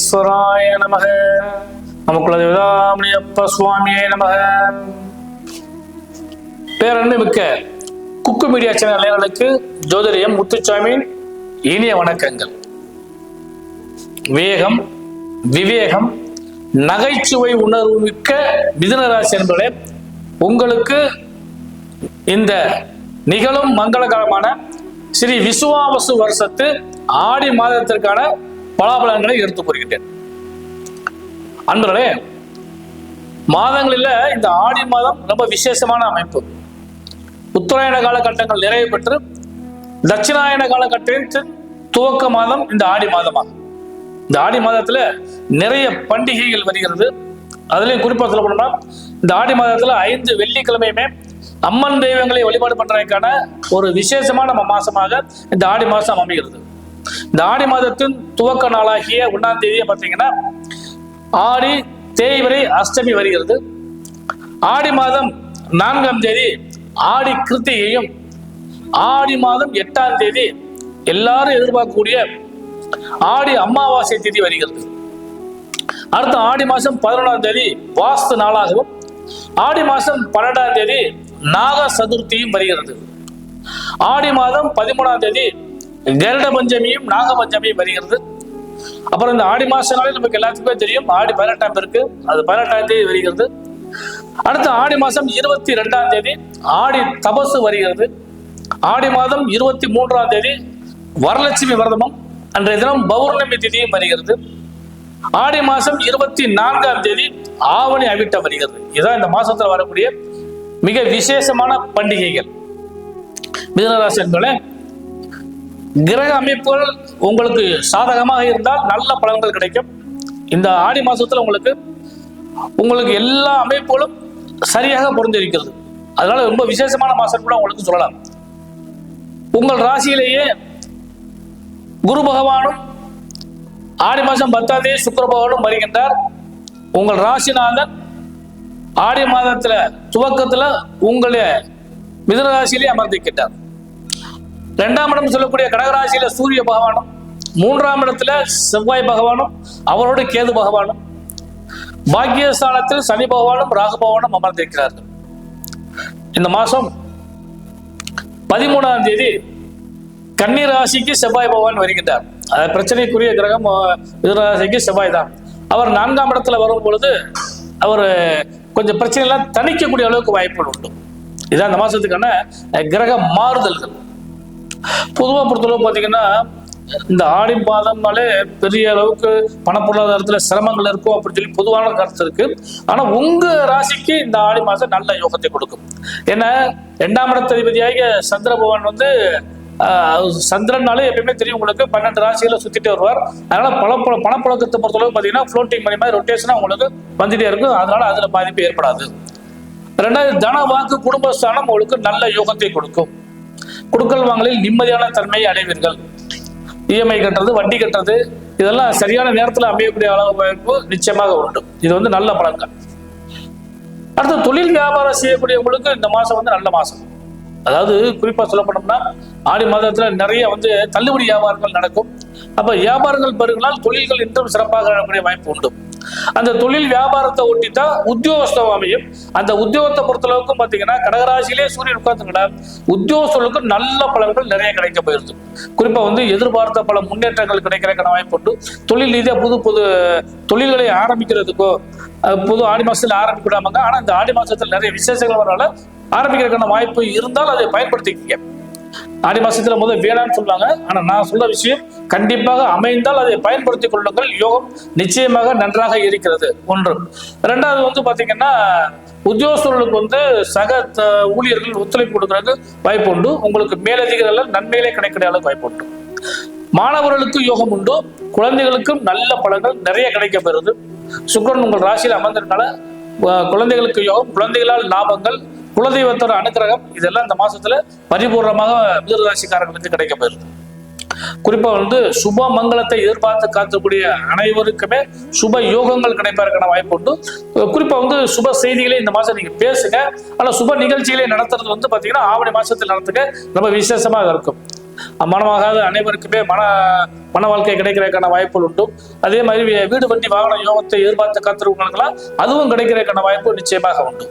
விக்னேஸ்வராய நமக. நமக்குள்ள விதாமணியப்ப சுவாமியே நமக. பேரன்பு மிக்க குக்கு மீடியா சேனல் நேயர்களுக்கு ஜோதிடம் முத்துசாமியின் இனிய வணக்கங்கள். வேகம், விவேகம், நகைச்சுவை உணர்வு மிக்க மிதுன ராசி என்பதே உங்களுக்கு இந்த நிகழும் மங்களகரமான ஸ்ரீ விசுவாவசு வருஷத்து ஆடி மாதத்திற்கான பலாபலன்களை எடுத்து கூறுகின்றேன். அன்பர்களே, மாதங்களில் இந்த ஆடி மாதம் ரொம்ப விசேஷமான அமைப்பு. உத்தராயண காலகட்டங்கள் நிறைவு பெற்று தட்சிணாயன காலகட்டத்தின் துவக்க மாதம் இந்த ஆடி மாதமாகும். இந்த ஆடி மாதத்துல நிறைய பண்டிகைகள் வருகிறது. அதுலயும் குறிப்பா சொல்ல போனோம்னா இந்த ஆடி மாதத்துல 5 வெள்ளிக்கிழமையுமே அம்மன் தெய்வங்களை வழிபாடு பண்றதுக்கான ஒரு விசேஷமான மாசமாக இந்த ஆடி மாசம் அமைகிறது. இந்த ஆடி மாதத்தின் துவக்க நாளாகிய 1ஆம் தேதியை பார்த்தீங்கன்னா ஆடி தேய்பிறை அஷ்டமி வருகிறது. ஆடி மாதம் 4ஆம் தேதி ஆடி கிருத்திகையும், ஆடி மாதம் 8ஆம் தேதி எல்லாரும் எதிர்பார்க்கக்கூடிய ஆடி அமாவாசை தேதி வருகிறது. அடுத்த ஆடி மாசம் 11ஆம் தேதி வாஸ்து நாளாகவும், ஆடி மாசம் 12ஆம் தேதி நாக சதுர்த்தியும் வருகிறது. ஆடி மாதம் 13ஆம் தேதி கருட பஞ்சமியும் நாக பஞ்சமியும் வருகிறது. அப்புறம் இந்த ஆடி மாசனாலே நமக்கு எல்லாத்துக்குமே தெரியும் ஆடி 18ஆம் இருக்கு, அது 18ஆம் தேதி வருகிறது. அடுத்த ஆடி மாசம் 22ஆம் தேதி ஆடி தபசு வருகிறது. ஆடி மாதம் 23ஆம் தேதி வரலட்சுமி விரதமும், அன்றைய தினம் பௌர்ணமி திதியும் வருகிறது. ஆடி மாசம் 24ஆம் தேதி ஆவணி அவிட்டம் வருகிறது. இதுதான் இந்த மாசத்துல வரக்கூடிய மிக விசேஷமான பண்டிகைகள். மிதுனராசி என்பதே கிரக அமைப்புகள் உங்களுக்கு சாதகமாக இருந்தால் நல்ல பலன்கள் கிடைக்கும். இந்த ஆடி மாசத்துல உங்களுக்கு எல்லா அமைப்புகளும் சரியாக பொருந்திருக்கிறது. அதனால ரொம்ப விசேஷமான மாசம் கூட உங்களுக்கு சொல்லலாம். உங்கள் ராசியிலேயே குரு பகவானும் ஆடி மாசம் 10ஆம் தேதி சுக்கிர பகவானும் வருகின்றார். உங்கள் ராசிநாதன் ஆடி மாதத்துல துவக்கத்துல உங்களுடைய மிதுன ராசியிலே அமர்ந்திருக்கின்றார். 2ஆம் இடம் சொல்லக்கூடிய கடகராசியில சூரிய பகவானும், 3ஆம் இடத்துல செவ்வாய் பகவானும் அவரோடு கேது பகவானும், பாக்கியஸ்தானத்தில் சனி பகவானும் ராகு பகவானும் அமர்ந்திருக்கிறார்கள். இந்த மாசம் 13ஆம் தேதி கன்னி ராசிக்கு செவ்வாய் பகவான் வருகின்றார். பிரச்சனைக்குரிய கிரகம் மிதுன ராசிக்கு செவ்வாய் தான். அவர் 4ஆம் இடத்துல வரும் பொழுது அவர் கொஞ்சம் பிரச்சனை எல்லாம் தணிக்கக்கூடிய அளவுக்கு வாய்ப்புகள் உண்டு. இதான் இந்த மாசத்துக்கான கிரக மாறுதல்கள். பொதுவாக பொறுத்தளவு பார்த்தீங்கன்னா இந்த ஆடி மாதம்னாலே பெரிய அளவுக்கு பணப்பொருளாதாரத்துல சிரமங்கள் இருக்கும் அப்படின்னு சொல்லி பொதுவான கருத்து இருக்கு. ஆனா உங்க ராசிக்கு இந்த ஆடி மாசம் நல்ல யோகத்தை கொடுக்கும். ஏன்னா 2ஆம் இடத்ததிபதியாக சந்திர பகவான் சந்திரனாலே எப்பயுமே தெரியும் உங்களுக்கு 12 ராசிகளை சுத்திட்டே வருவார். அதனால பணப்புழக்கத்தை பொறுத்தளவு பார்த்தீங்கன்னா ஃப்ளோட்டிங் மணி மாதிரி ரொட்டேஷனா உங்களுக்கு வந்துட்டே இருக்கும். அதனால அதுல பாதிப்பு ஏற்படாது. 2வது தன வாக்கு குடும்பஸ்தானம் உங்களுக்கு நல்ல யோகத்தை கொடுக்கும். குடுக்கல் வாங்கலில் நிம்மதியான தன்மையை அடைவீர்கள். இஎம்ஐ கட்டுறது, வட்டி கட்டுறது இதெல்லாம் சரியான நேரத்தில் அமையக்கூடிய அளவு வாய்ப்பு நிச்சயமாக உண்டு. இது நல்ல பலன்கள். அடுத்து தொழில் வியாபாரம் செய்யக்கூடியவங்களுக்கு இந்த மாசம் நல்ல மாசம். அதாவது குறிப்பா சொல்லப்பட்டோம்னா ஆடி மாதத்துல நிறைய தள்ளுபடி வியாபாரங்கள் நடக்கும். அப்ப வியாபாரங்கள் பெருகினால் தொழில்கள் இன்னும் சிறப்பாக நடக்கூடிய வாய்ப்பு உண்டு. அந்த தொழில் வியாபாரத்தை ஒட்டித்தான் உத்தியோகஸ்தம் அமையும். அந்த உத்தியோகத்தை பொறுத்தளவுக்கும் பாத்தீங்கன்னா கடகராசியிலே சூரியன் உட்கார்ந்துங்கன்னா உத்தியோகஸ்தர்களுக்கு நல்ல பலன்கள் நிறைய கிடைக்க போயிருது. குறிப்பா எதிர்பார்த்த பல முன்னேற்றங்கள் கிடைக்கிற வாய்ப்பு உண்டு. தொழில் ரீதியா புது தொழில்களை ஆரம்பிக்கிறதுக்கோ புது ஆடி மாசத்துல ஆரம்பிக்க விடாமங்க. ஆனா இந்த ஆடி மாசத்துல நிறைய விசேஷங்கள் வரனால ஆரம்பிக்கிறதுக்கான வாய்ப்பு இருந்தால் அதை பயன்படுத்திக்க. ஆடி மாசத்துல வேணான்னு சொல்லுவாங்க. ஆனா நான் சொல்ற விஷயம் கண்டிப்பாக அமைந்தால் அதை பயன்படுத்திக் கொள்ளுங்கள். யோகம் நிச்சயமாக நன்றாக இருக்கிறது. 1. 2வது பாத்தீங்கன்னா உத்தியோகஸ்தர்களுக்கு சக ஊழியர்கள் ஒத்துழைப்பு கொடுக்கறதுக்கு வாய்ப்பு உண்டு. உங்களுக்கு மேலதிகாரிகள் நன்மையிலே கிடைக்கிற அளவுக்கு வாய்ப்பு உண்டு. மாணவர்களுக்கு யோகம் உண்டு. குழந்தைகளுக்கும் நல்ல பலன்கள் நிறைய கிடைக்க பெறுது. சுக்கிரன் உங்கள் ராசியில் அமர்ந்திருந்தால குழந்தைகளுக்கு யோகம், குழந்தைகளால் லாபங்கள், குலதெய்வத்தோட அனுக்கிரகம் இதெல்லாம் இந்த மாசத்துல பரிபூர்ணமாக மிதுன ராசிக்காரர்களுக்கு கிடைக்க போயிருது. குறிப்பா சுப மங்களத்தை எதிர்பார்த்து காக்கக்கூடிய அனைவருக்குமே சுப யோகங்கள் கிடைப்பதற்கான வாய்ப்பு உண்டு. குறிப்பா சுப செய்திகளை இந்த மாசம் நீங்க பேசுங்க. ஆனா சுப நிகழ்ச்சிகளை நடத்துறது பாத்தீங்கன்னா ஆவணி மாசத்தில் நடத்துங்க, ரொம்ப விசேஷமாக இருக்கும். மனமாகாத அனைவருக்குமே மன வாழ்க்கை கிடைக்கிறதுக்கான வாய்ப்புகள் உண்டு. அதே மாதிரி வீடு வண்டி வாகன யோகத்தை எதிர்பார்த்து காத்திருக்கவங்களுக்கெல்லாம் அதுவும் கிடைக்கிறதுக்கான வாய்ப்பு நிச்சயமாக உண்டு.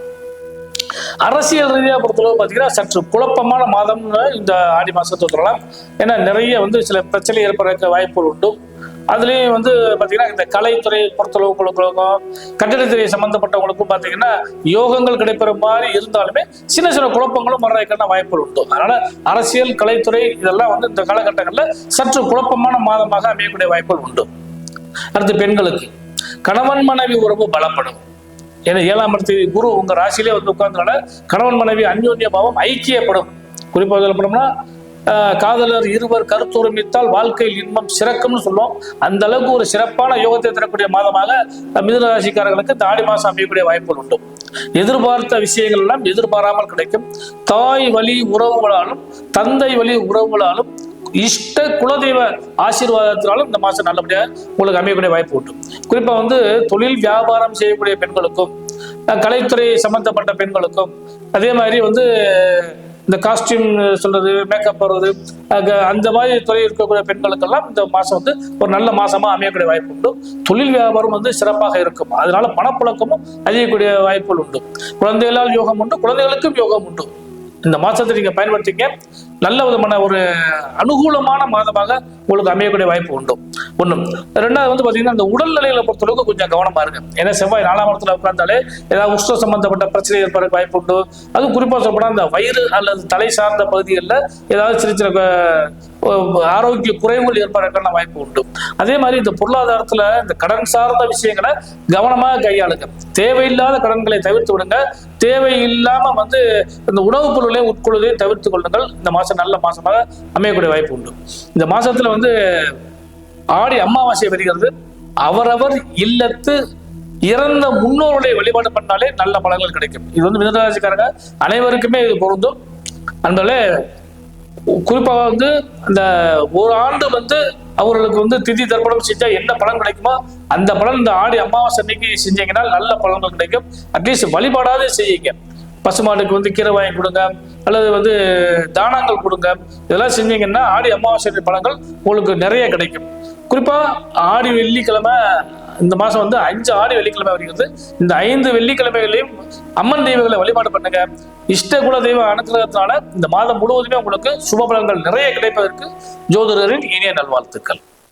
அரசியல் ரீதியாக பொறுத்தளவு பார்த்தீங்கன்னா சற்று குழப்பமான மாதம் இந்த ஆடி மாசத்தை சொல்லலாம். ஏன்னா நிறைய சில பிரச்சனை ஏற்படுற வாய்ப்புகள் உண்டு. அதுலேயும் பார்த்தீங்கன்னா இந்த கலைத்துறை பொறுத்தளவுகளுக்கும் கட்டிடத்துறை சம்பந்தப்பட்டவங்களுக்கும் பார்த்தீங்கன்னா யோகங்கள் கிடைக்கிற மாதிரி இருந்தாலுமே சின்ன சின்ன குழப்பங்களும் வர்றதுக்கான வாய்ப்புகள் உண்டு. அதனால அரசியல் கலைத்துறை இதெல்லாம் இந்த காலகட்டங்களில் சற்று குழப்பமான மாதமாக அமையக்கூடிய வாய்ப்புகள் உண்டு. அடுத்து பெண்களுக்கு கணவன் மனைவி உறவு பலப்படும். ஏன்னா 7ஆம் இடத்து குரு உங்க ராசியிலே உட்கார்ந்தனால கணவன் மனைவி அந்யோன்ய பாவம் ஐக்கியப்படும். குறிப்பாக சொல்லப்படும்னா காதலர் இருவர் கருத்துரிமித்தால் வாழ்க்கையில் இன்பம் சிறக்கும்னு சொல்லுவோம். அந்த அளவுக்கு ஒரு சிறப்பான யோகத்தை தரக்கூடிய மாதமாக மிதுன ராசிக்காரர்களுக்கு இந்த ஆடி மாசம் அமையக்கூடிய வாய்ப்புகள் உண்டு. எதிர்பார்த்த விஷயங்கள் எல்லாம் எதிர்பாராமல் கிடைக்கும். தாய் வழி உறவுகளாலும் தந்தை வழி உறவுகளாலும் இஷ்ட குலதெய்வ ஆசீர்வாதத்தினாலும் இந்த மாசம் நல்லபடியாக உங்களுக்கு அமையக்கூடிய வாய்ப்பு உண்டு. குறிப்பா தொழில் வியாபாரம் செய்யக்கூடிய பெண்களுக்கும் கலைத்துறை சம்பந்தப்பட்ட பெண்களுக்கும் அதே மாதிரி இந்த காஸ்டியூம் சொல்றது மேக்கப் போடுறது அந்த மாதிரி துறை இருக்கக்கூடிய பெண்களுக்கெல்லாம் இந்த மாசம் ஒரு நல்ல மாசமா அமையக்கூடிய வாய்ப்பு உண்டு. தொழில் வியாபாரம் சிறப்பாக இருக்கும். அதனால பணப்புழக்கமும் அதிகக்கூடிய வாய்ப்புகள் உண்டு. குழந்தைகளால் யோகம் உண்டு, குழந்தைகளுக்கும் யோகம் உண்டு. இந்த மாசத்தை நீங்க பயன்படுத்திக்க நல்ல விதமான ஒரு அனுகூலமான மாதமாக உங்களுக்கு அமையக்கூடிய வாய்ப்பு உண்டு. ஒண்ணும். ரெண்டாவது பாத்தீங்கன்னா இந்த உடல்நிலையில பொறுத்தளவுக்கு கொஞ்சம் கவனமா இருக்கு. ஏன்னா செவ்வாய் 4ஆம் இடத்துல உட்கார்ந்தாலே ஏதாவது உஷ்ண சம்பந்தப்பட்ட பிரச்சனை ஏற்பட வாய்ப்பு உண்டு. அதுவும் குறிப்பா சொல்லப்போனா இந்த வயிறு அல்லது தலை சார்ந்த பகுதிகளில் ஏதாவது சின்ன சின்ன ஆரோக்கிய குறைவுகள் ஏற்படுறதுக்கான வாய்ப்பு உண்டு. அதே மாதிரி இந்த பொருளாதாரத்துல இந்த கடன் சார்ந்த விஷயங்களை கவனமாக கையாளுங்க. தேவையில்லாத கடன்களை தவிர்த்து விடுங்க. தேவையில்லாம இந்த உணவுப் பொருளை உட்கொள்வதை தவிர்த்து கொள்ளுங்கள். இந்த மாசம் நல்ல மாசமாக அமையக்கூடிய வாய்ப்பு உண்டு. இந்த மாசத்துல ஆடி அமாவாசை வருகிறது. அவரவர் இல்லத்து இறந்த முன்னோருடைய வழிபாடு பண்ணாலே நல்ல பலன்கள் கிடைக்கும். இது மிதுனராசிக்காரங்க அனைவருக்குமே இது பொருந்தும். அதனால குறிப்பாக அந்த ஒரு ஆண்டு அவர்களுக்கு திதி தர்ப்பணம் செஞ்சா என்ன பலன் கிடைக்குமோ அந்த பலன் இந்த ஆடி அமாவாசை அன்னைக்கு செஞ்சீங்கன்னா நல்ல பலன்கள் கிடைக்கும். அட்லீஸ்ட் வழிபாடாதே செய்யுங்க. பசுமாடுக்கு கீரை வாங்கி கொடுங்க அல்லது தானங்கள் கொடுங்க. இதெல்லாம் செஞ்சீங்கன்னா ஆடி அமாவாசை பலன்கள் உங்களுக்கு நிறைய கிடைக்கும். குறிப்பா ஆடி வெள்ளிக்கிழமை இந்த மாசம் 5 ஆடி வெள்ளிக்கிழமை வருகிறது. இந்த 5 வெள்ளிக்கிழமைகளையும் அம்மன் தெய்வங்களை வழிபாடு பண்ணுங்க. இஷ்ட குல தெய்வ அனுகிரகத்தினால இந்த மாதம் முழுவதுமே உங்களுக்கு சுப பலன்கள் நிறைய கிடைப்பதற்கு ஜோதிடரின் இனிய நல்வாழ்த்துக்கள்.